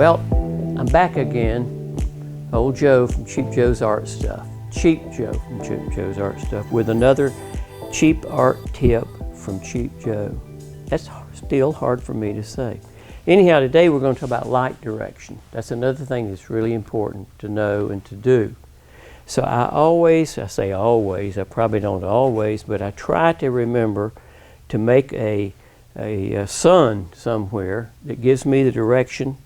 Well, I'm back again, old Joe from Cheap Joe's Art Stuff. Cheap Joe from Cheap Joe's Art Stuff with another cheap art tip from Cheap Joe. That's still hard for me to say. Anyhow, today we're going to talk about light direction. That's another thing that's really important to know and to do. So I say always, I probably don't always, but I try to remember to make a sun somewhere that gives me the direction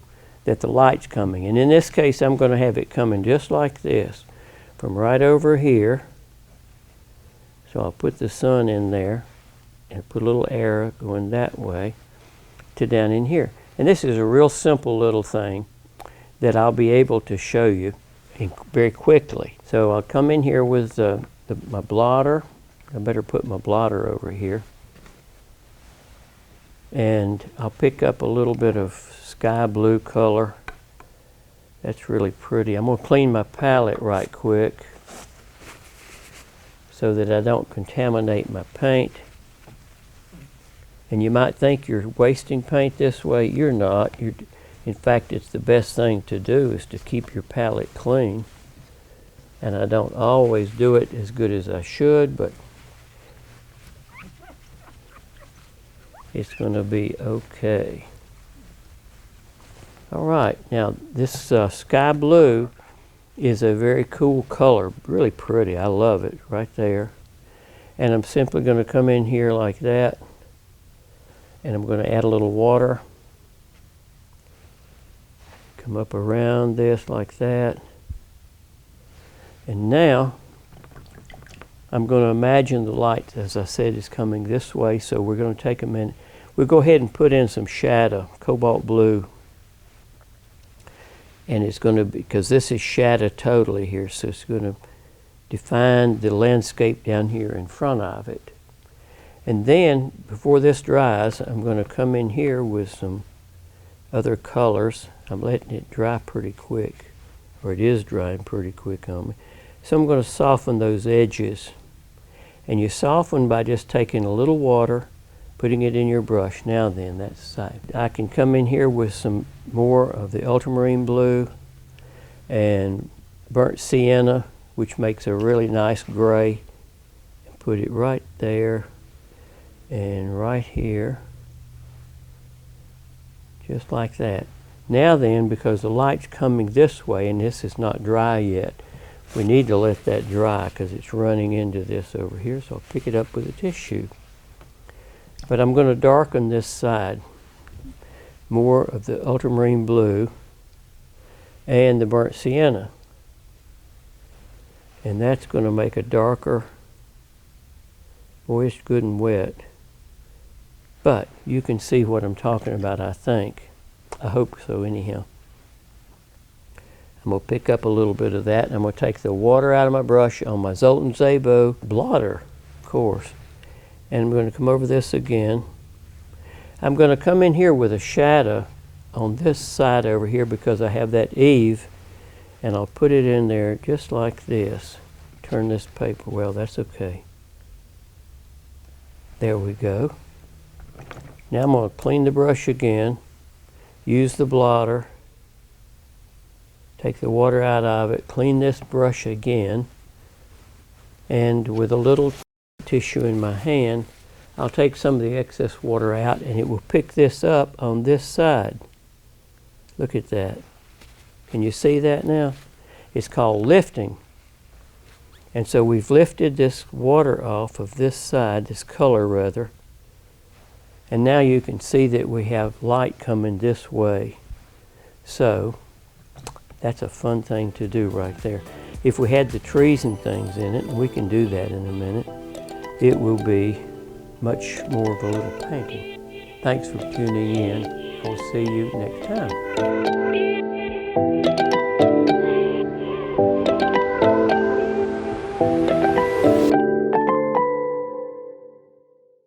that the light's coming. And in this case, I'm going to have it coming just like this, from right over here. So I'll put the sun in there and put a little arrow going that way to down in here. And this is a real simple little thing that I'll be able to show you very quickly. So I'll come in here with my blotter. I better put my blotter over here. And I'll pick up a little bit of sky blue color. That's really pretty. I'm going to clean my palette right quick so that I don't contaminate my paint. And you might think you're wasting paint this way. You're not. In fact, it's the best thing to do is to keep your palette clean. And I don't always do it as good as I should, but it's going to be okay. All right, now this sky blue is a very cool color, really pretty. I love it right there. And I'm simply going to come in here like that, and I'm going to add a little water. Come up around this like that. And now I'm going to imagine the light, as I said, is coming this way. So we're going to take a minute. We'll go ahead and put in some shadow, cobalt blue. And it's going to be, because this is shadow totally here, so it's going to define the landscape down here in front of it. And then, before this dries, I'm going to come in here with some other colors. I'm letting it dry pretty quick, or it is drying pretty quick on me. So I'm going to soften those edges. And you soften by just taking a little water, putting it in your brush. Now then, that's side. I can come in here with some more of the ultramarine blue and burnt sienna, which makes a really nice gray. And put it right there and right here, just like that. Now then, because the light's coming this way and this is not dry yet, we need to let that dry because it's running into this over here. So I'll pick it up with a tissue. But I'm going to darken this side. More of the ultramarine blue and the burnt sienna. And that's going to make a darker, boy, it's good and wet. But you can see what I'm talking about, I think. I hope so anyhow. I'm going to pick up a little bit of that, and I'm going to take the water out of my brush on my Zoltan Zabo blotter, of course. And I'm going to come over this again. I'm going to come in here with a shadow on this side over here because I have that eave, and I'll put it in there just like this. Turn this paper, well, that's okay. There we go. Now I'm going to clean the brush again, use the blotter, take the water out of it, clean this brush again, and with a little tissue in my hand, I'll take some of the excess water out and it will pick this up on this side. Look at that. Can you see that now? It's called lifting. And so we've lifted this water off of this side, this color rather, and now you can see that we have light coming this way. So that's a fun thing to do right there. If we had the trees and things in it, and we can do that in a minute, it will be much more of a little painting. Thanks for tuning in. I'll see you next time.